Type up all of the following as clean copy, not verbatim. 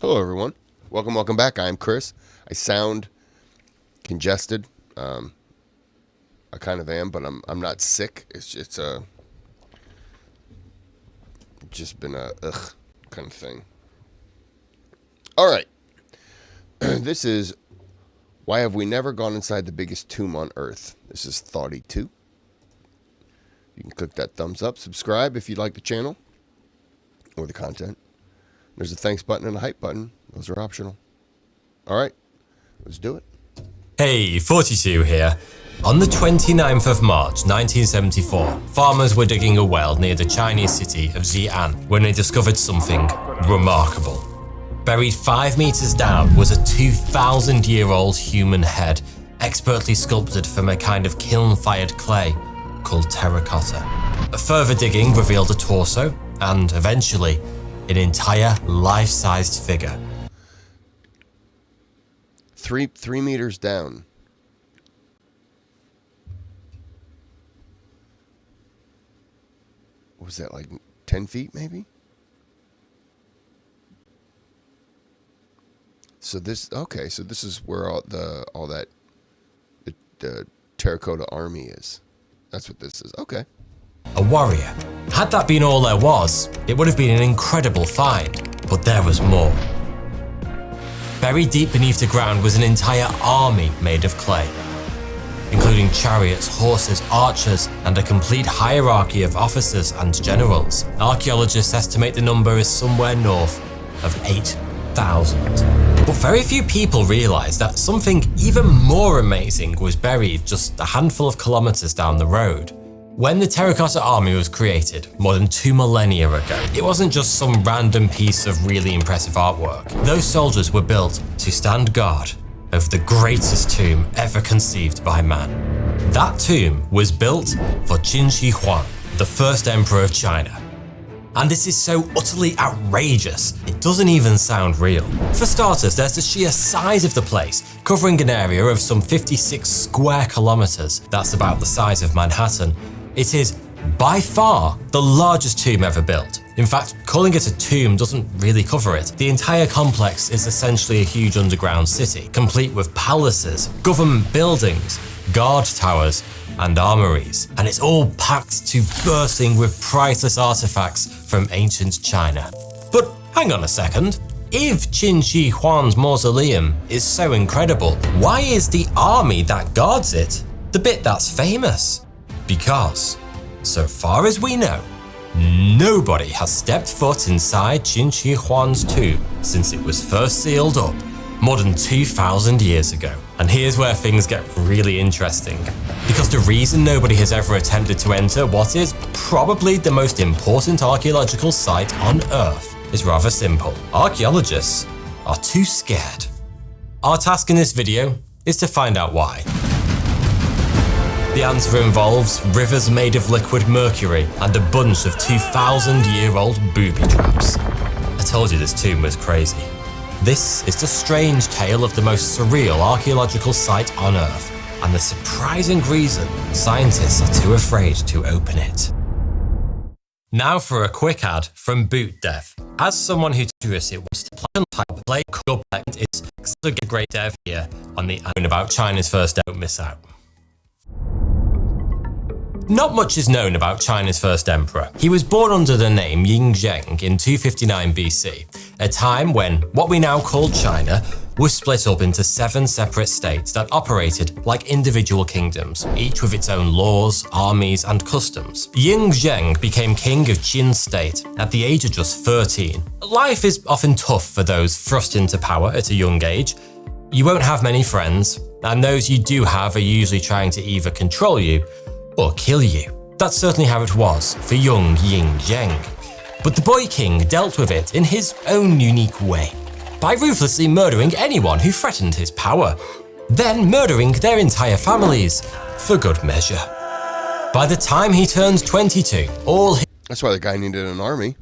Hello, everyone. Welcome back. I'm Kris. I sound congested. I kind of am, but I'm not sick. It's just been a kind of thing. All right. This is Why Have We Never Gone Inside the Biggest Tomb on Earth? This is Thoughty 2. You can click that thumbs up, subscribe if you like the channel or the content. There's a thanks button and a hype button. Those are optional. All right, let's do it. Hey, 42 here. On the 29th of March 1974, farmers were digging a well near the Chinese city of Xi'an when they discovered something remarkable. Buried 5 meters down was a 2,000-year-old human head, expertly sculpted from a kind of kiln-fired clay called terracotta. Further digging revealed a torso and, eventually, an entire life-sized figure. 3 meters down. What was that, like 10 feet maybe? So this is where all that terracotta army is. That's what this is. Okay. A warrior. Had that been all there was, it would have been an incredible find, but there was more. Buried deep beneath the ground was an entire army made of clay, including chariots, horses, archers, and a complete hierarchy of officers and generals. Archaeologists estimate the number is somewhere north of 8,000. But very few people realize that something even more amazing was buried just a handful of kilometers down the road. When the Terracotta Army was created more than 2 millennia ago, it wasn't just some random piece of really impressive artwork. Those soldiers were built to stand guard over the greatest tomb ever conceived by man. That tomb was built for Qin Shi Huang, the first emperor of China. And this is so utterly outrageous, it doesn't even sound real. For starters, there's the sheer size of the place, covering an area of some 56 square kilometers. That's about the size of Manhattan. It is by far the largest tomb ever built. In fact, calling it a tomb doesn't really cover it. The entire complex is essentially a huge underground city, complete with palaces, government buildings, guard towers, and armories. And it's all packed to bursting with priceless artifacts from ancient China. But hang on a second. If Qin Shi Huang's mausoleum is so incredible, why is the army that guards it the bit that's famous? Because, so far as we know, nobody has stepped foot inside Qin Shi Huang's tomb since it was first sealed up more than 2,000 years ago. And here's where things get really interesting. Because the reason nobody has ever attempted to enter what is probably the most important archaeological site on Earth is rather simple. Archaeologists are too scared. Our task in this video is to find out why. The answer involves rivers made of liquid mercury and a bunch of 2,000-year-old booby traps. I told you this tomb was crazy. This is the strange tale of the most surreal archaeological site on Earth, and the surprising reason scientists are too afraid to open it. Now for a quick ad from Boot Dev. As someone who seriously wants to play your plant, it's a great dev here on the Known About China's First. Don't miss out. Not much is known about China's first emperor. He was born under the name Ying Zheng in 259 BC, a time when what we now call China was split up into 7 separate states that operated like individual kingdoms, each with its own laws, armies, and customs. Ying Zheng became king of Qin state at the age of just 13. Life is often tough for those thrust into power at a young age. You won't have many friends, and those you do have are usually trying to either control you or kill you. That's certainly how it was for young Ying Zheng. But the boy king dealt with it in his own unique way, by ruthlessly murdering anyone who threatened his power, then murdering their entire families for good measure. By the time he turned 22, That's why the guy needed an army.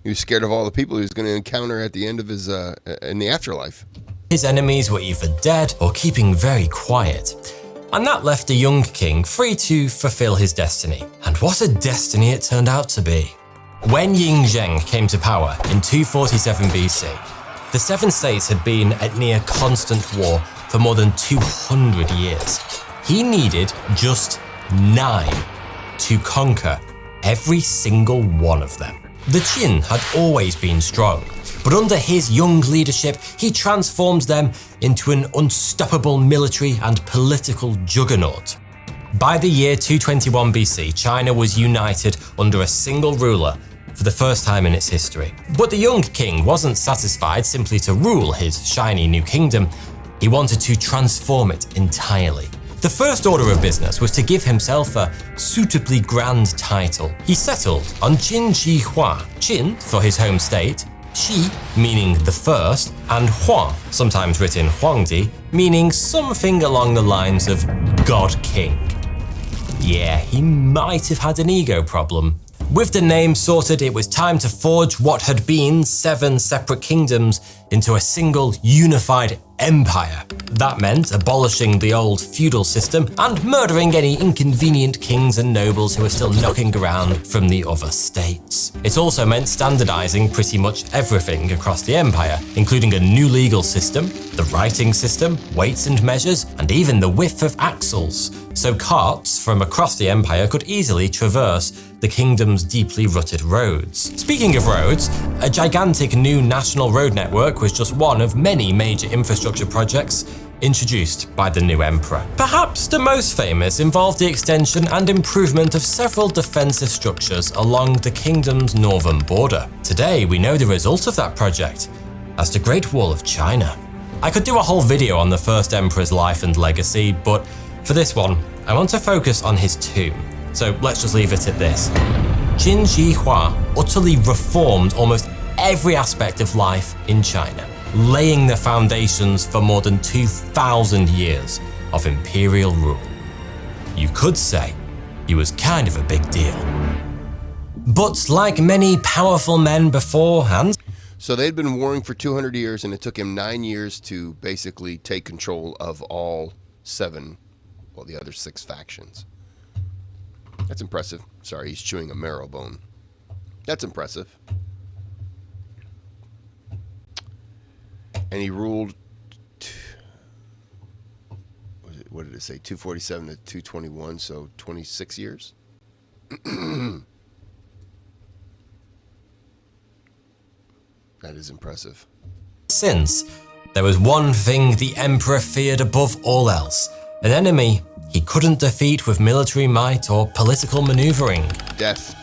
He was scared of all the people he was going to encounter at the end of his in the afterlife. His enemies were either dead or keeping very quiet. And that left the young king free to fulfill his destiny. And what a destiny it turned out to be. When Ying Zheng came to power in 247 BC, The seven states had been at near constant war for more than 200 years. He needed just 9 to conquer every single one of them. The Qin had always been strong, but under his young leadership, he transformed them into an unstoppable military and political juggernaut. By the year 221 BC, China was united under a single ruler for the first time in its history. But the young king wasn't satisfied simply to rule his shiny new kingdom. He wanted to transform it entirely. The first order of business was to give himself a suitably grand title. He settled on Qin Shi Huang, Qin for his home state, Shi meaning the first, and Huang, sometimes written Huangdi, meaning something along the lines of God King. Yeah, he might have had an ego problem. With the name sorted, it was time to forge what had been 7 separate kingdoms into a single unified empire. That meant abolishing the old feudal system and murdering any inconvenient kings and nobles who were still knocking around from the other states. It also meant standardizing pretty much everything across the empire, including a new legal system, the writing system, weights and measures, and even the width of axles, so carts from across the empire could easily traverse the kingdom's deeply rutted roads. Speaking of roads, a gigantic new national road network was just one of many major infrastructure projects introduced by the new emperor. Perhaps the most famous involved the extension and improvement of several defensive structures along the kingdom's northern border. Today, we know the result of that project as the Great Wall of China. I could do a whole video on the first emperor's life and legacy, but for this one, I want to focus on his tomb. So let's just leave it at this. Qin Shi Huang utterly reformed almost every aspect of life in China, laying the foundations for more than 2,000 years of imperial rule. You could say he was kind of a big deal. But like many powerful men beforehand, So they'd been warring for 200 years, and it took him 9 years to basically take control of all 7, well, the other 6 factions. That's impressive. Sorry, he's chewing a marrow bone. That's impressive. And he ruled, what did it say, 247 to 221, so 26 years? That is impressive. since, there was one thing the emperor feared above all else, an enemy he couldn't defeat with military might or political maneuvering. Death.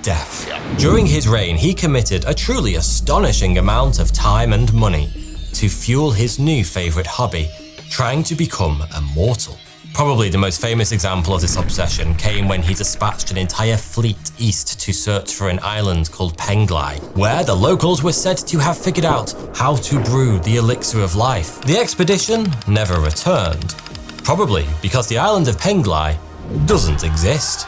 Death. During his reign, he committed a truly astonishing amount of time and money to fuel his new favorite hobby, trying to become immortal. Probably the most famous example of this obsession came when he dispatched an entire fleet east to search for an island called Penglai, where the locals were said to have figured out how to brew the elixir of life. The expedition never returned, probably because the island of Penglai doesn't exist.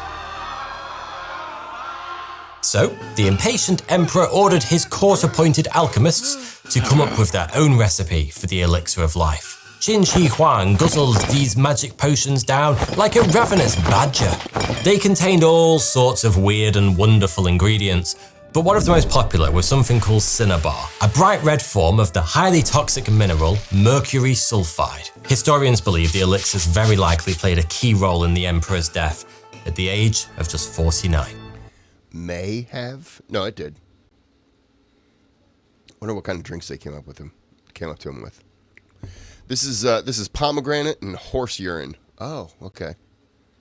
So, the impatient emperor ordered his court-appointed alchemists to come up with their own recipe for the elixir of life. Qin Shi Huang guzzled these magic potions down like a ravenous badger. They contained all sorts of weird and wonderful ingredients, but one of the most popular was something called cinnabar, a bright red form of the highly toxic mineral mercury sulfide. Historians believe the elixirs very likely played a key role in the emperor's death at the age of just 49. May have? No, it did. Wonder what kind of drinks they came up to him with. This is pomegranate and horse urine. Oh, okay.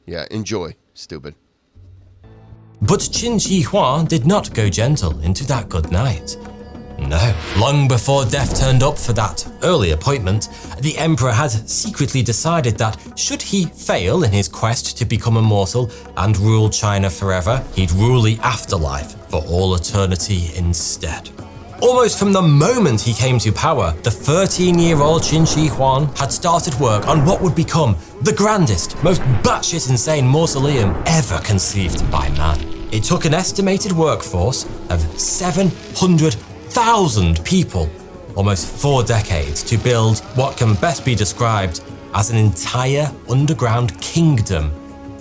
Yeah, enjoy, stupid. But Qin Shi Huang did not go gentle into that good night. No, long before death turned up for that early appointment, the emperor had secretly decided that should he fail in his quest to become immortal and rule China forever, he'd rule the afterlife for all eternity instead. Almost from the moment he came to power, the 13-year-old Qin Shi Huang had started work on what would become the grandest, most batshit insane mausoleum ever conceived by man. It took an estimated workforce of 700,000 people, almost 4 decades, to build what can best be described as an entire underground kingdom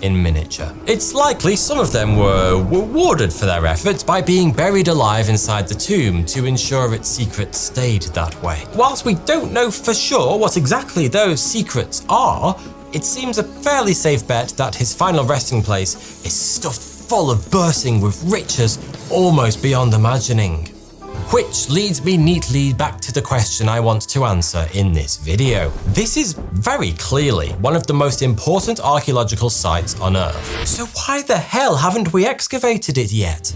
in miniature. It's likely some of them were rewarded for their efforts by being buried alive inside the tomb to ensure its secrets stayed that way. Whilst we don't know for sure what exactly those secrets are, it seems a fairly safe bet that his final resting place is stuffed full of bursting with riches almost beyond imagining. Which leads me neatly back to the question I want to answer in this video. This is very clearly one of the most important archaeological sites on Earth. So why the hell haven't we excavated it yet?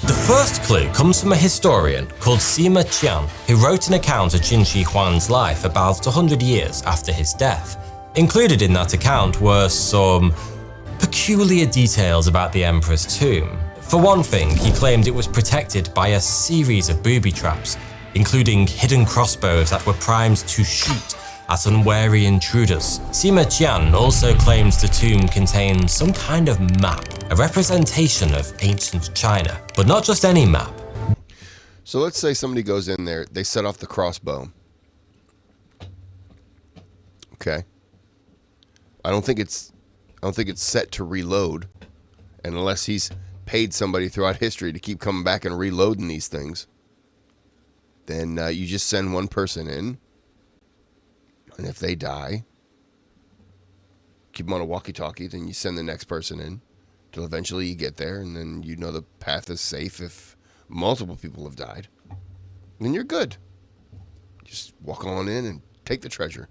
The first clue comes from a historian called Sima Qian, who wrote an account of Qin Shi Huang's life about 100 years after his death. Included in that account were some peculiar details about the emperor's tomb. For one thing, he claimed it was protected by a series of booby traps, including hidden crossbows that were primed to shoot at unwary intruders. Sima Qian also claims the tomb contains some kind of map, a representation of ancient China, but not just any map. So let's say somebody goes in there, they set off the crossbow. Okay. I don't think it's set to reload, and unless he's paid somebody throughout history to keep coming back and reloading these things, then you just send one person in, and if they die, keep them on a walkie-talkie, then you send the next person in till eventually you get there, and then you know the path is safe if multiple people have died. Then you're good. Just walk on in and take the treasure.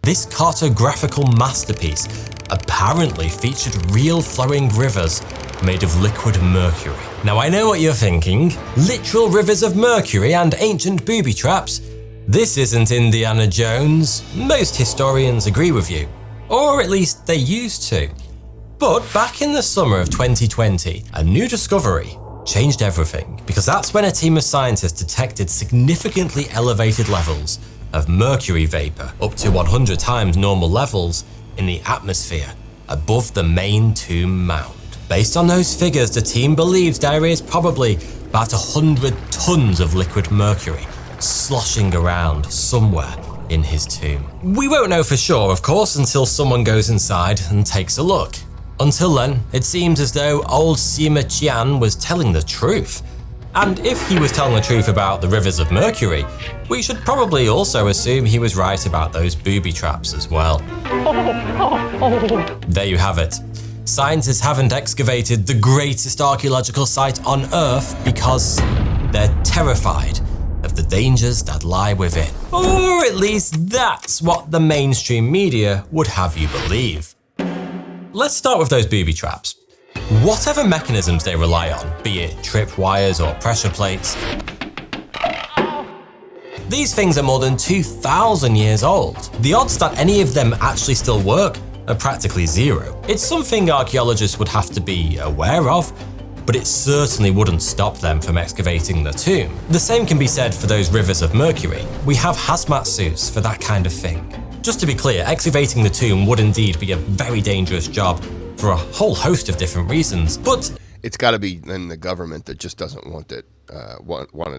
This cartographical masterpiece apparently featured real flowing rivers made of liquid mercury. Now I know what you're thinking, literal rivers of mercury and ancient booby traps? This isn't Indiana Jones. Most historians agree with you, or at least they used to. But back in the summer of 2020, a new discovery changed everything, because that's when a team of scientists detected significantly elevated levels of mercury vapor, up to 100 times normal levels, in the atmosphere above the main tomb mound. Based on those figures, the team believes there is probably about 100 tons of liquid mercury sloshing around somewhere in his tomb. We won't know for sure, of course, until someone goes inside and takes a look. Until then, it seems as though old Sima Qian was telling the truth. And if he was telling the truth about the rivers of mercury, we should probably also assume he was right about those booby traps as well. There you have it. Scientists haven't excavated the greatest archaeological site on Earth because they're terrified of the dangers that lie within. Or at least that's what the mainstream media would have you believe. Let's start with those booby traps. Whatever mechanisms they rely on, be it tripwires or pressure plates, these things are more than 2,000 years old. The odds that any of them actually still work are practically zero. It's something archaeologists would have to be aware of, but it certainly wouldn't stop them from excavating the tomb. The same can be said for those rivers of mercury. We have hazmat suits for that kind of thing. Just to be clear, excavating the tomb would indeed be a very dangerous job for a whole host of different reasons, but it's got to be then the government that just doesn't want it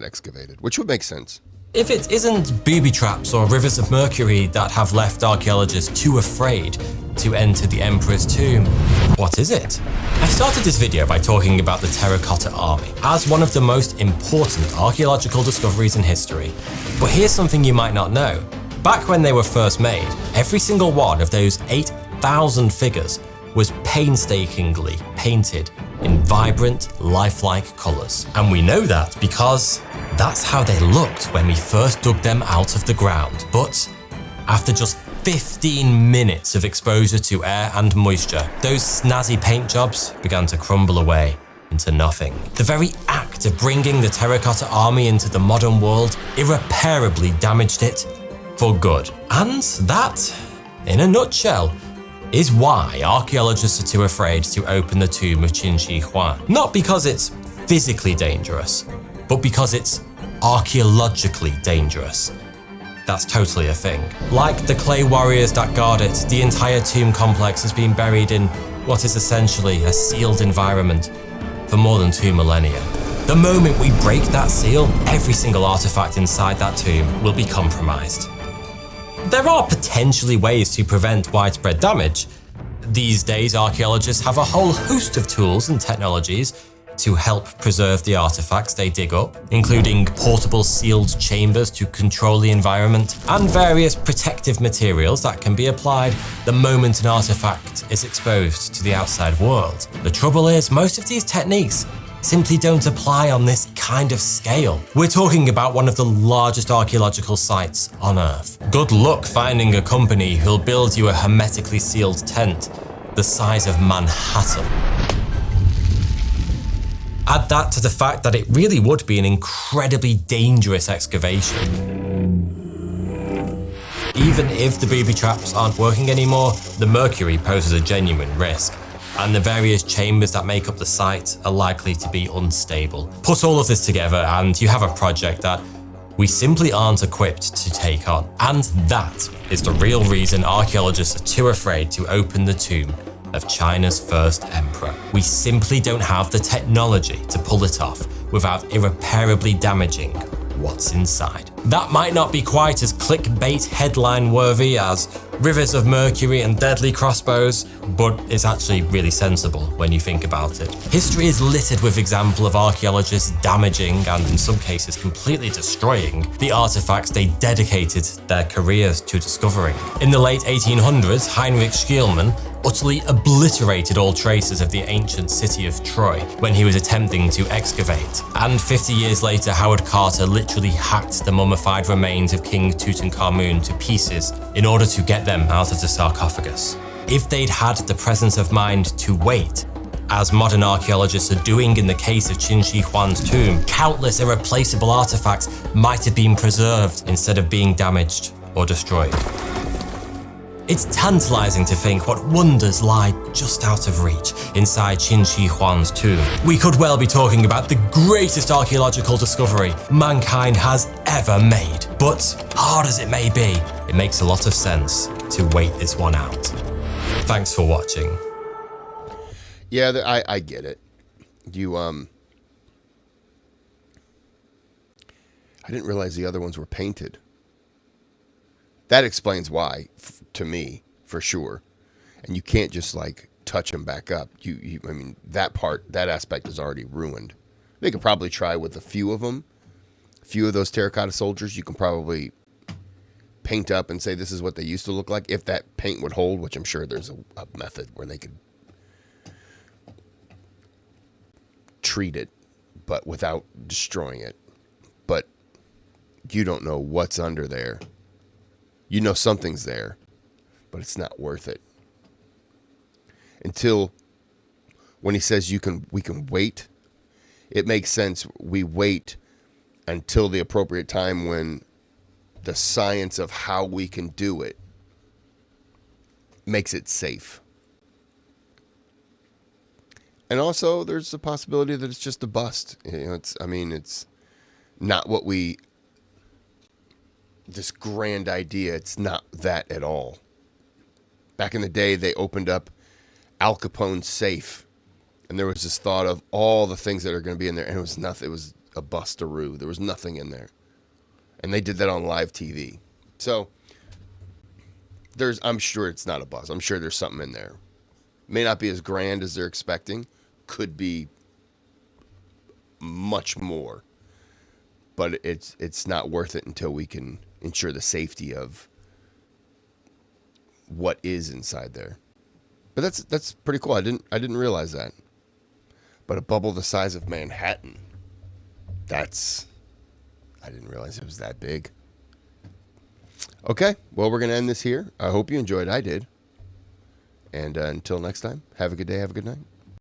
excavated, which would make sense. If it isn't booby traps or rivers of mercury that have left archaeologists too afraid to enter the Emperor's tomb, what is it? I started this video by talking about the Terracotta Army as one of the most important archaeological discoveries in history. But here's something you might not know. Back when they were first made, every single one of those 8,000 figures was painstakingly painted in vibrant, lifelike colours. And we know that because that's how they looked when we first dug them out of the ground. But after just 15 minutes of exposure to air and moisture, those snazzy paint jobs began to crumble away into nothing. The very act of bringing the Terracotta Army into the modern world irreparably damaged it for good. And that, in a nutshell, is why archaeologists are too afraid to open the tomb of Qin Shi Huang. Not because it's physically dangerous, but because it's archaeologically dangerous. That's totally a thing. Like the clay warriors that guard it, the entire tomb complex has been buried in what is essentially a sealed environment for more than 2 millennia. The moment we break that seal, every single artifact inside that tomb will be compromised. There are potentially ways to prevent widespread damage. These days, archaeologists have a whole host of tools and technologies to help preserve the artifacts they dig up, including portable sealed chambers to control the environment, and various protective materials that can be applied the moment an artifact is exposed to the outside world. The trouble is, most of these techniques simply don't apply on this kind of scale. We're talking about one of the largest archaeological sites on Earth. Good luck finding a company who'll build you a hermetically sealed tent the size of Manhattan. Add that to the fact that it really would be an incredibly dangerous excavation. Even if the booby traps aren't working anymore, the mercury poses a genuine risk, and the various chambers that make up the site are likely to be unstable. Put all of this together and you have a project that we simply aren't equipped to take on. And that is the real reason archaeologists are too afraid to open the tomb of China's first emperor. We simply don't have the technology to pull it off without irreparably damaging what's inside. That might not be quite as clickbait headline worthy as rivers of mercury and deadly crossbows, but it's actually really sensible when you think about it. History is littered with examples of archaeologists damaging and in some cases completely destroying the artifacts they dedicated their careers to discovering. In the late 1800s, Heinrich Schliemann utterly obliterated all traces of the ancient city of Troy when he was attempting to excavate. And 50 years later, Howard Carter literally hacked the mummified remains of King Tutankhamun to pieces in order to get them out of the sarcophagus. If they'd had the presence of mind to wait, as modern archaeologists are doing in the case of Qin Shi Huang's tomb, countless irreplaceable artifacts might have been preserved instead of being damaged or destroyed. It's tantalizing to think what wonders lie just out of reach inside Qin Shi Huang's tomb. We could well be talking about the greatest archaeological discovery mankind has ever made. But hard as it may be, it makes a lot of sense to wait this one out. Thanks for watching. Yeah, I get it. I didn't realize the other ones were painted. That explains why, to me, for sure. And you can't just like touch them back up. I mean, that aspect is already ruined. They could probably try with a few of them. A few of those terracotta soldiers, you can probably paint up and say this is what they used to look like. If that paint would hold, which I'm sure there's a method where they could treat it, but without destroying it. But you don't know what's under there. You know something's there, but it's not worth it. Until when he says we can wait, it makes sense. We wait until the appropriate time when the science of how we can do it makes it safe. And also there's the possibility that it's just a bust. It's not what this grand idea. It's not that at all. Back in the day, they opened up Al Capone's safe, and there was this thought of all the things that are going to be in there, and it was nothing. It was a bustaroo. There was nothing in there, and they did that on live TV. So I'm sure it's not a bust. I'm sure there's something in there. May not be as grand as they're expecting. Could be much more, but it's not worth it until we can ensure the safety of what is inside there. But that's pretty cool. I didn't realize that. But a bubble the size of Manhattan. I didn't realize it was that big. Okay, well, we're going to end this here. I hope you enjoyed. I did. And until next time, have a good day, have a good night.